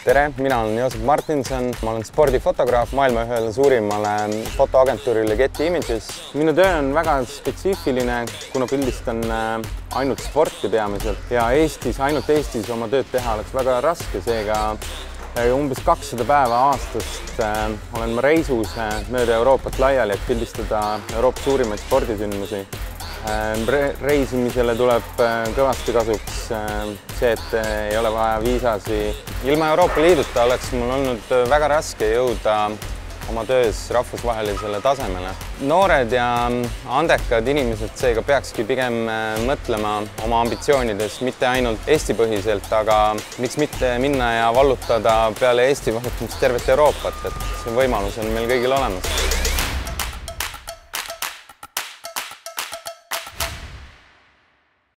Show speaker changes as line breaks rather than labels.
Tere, mina olen Joosep Martinson, ma olen spordifotograaf maailma ühele suurimale fotoagentuurile Getty Images. Minu töö on väga spetsiifiline, kuna pildistan ainult sporti peamiselt ja ainult Eestis oma tööd teha oleks väga raske, seega umbes 200 päeva aastast olen ma reisus mööda Euroopat laiali, et pildistada Euroopa suurimaid spordisündmusi. Reisimisele tuleb kõvasti kasuks see, et ei ole vaja viisasi. Ilma Euroopa Liiduta oleks mul olnud väga raske jõuda oma töös rahvusvahelisele tasemele. Noored ja andekad inimesed seega peakski pigem mõtlema oma ambitsioonides mitte ainult Eesti-põhiselt, aga miks mitte minna ja vallutada peale Eesti vallutamist tervet Euroopat, et see võimalus on meil kõigil olemas.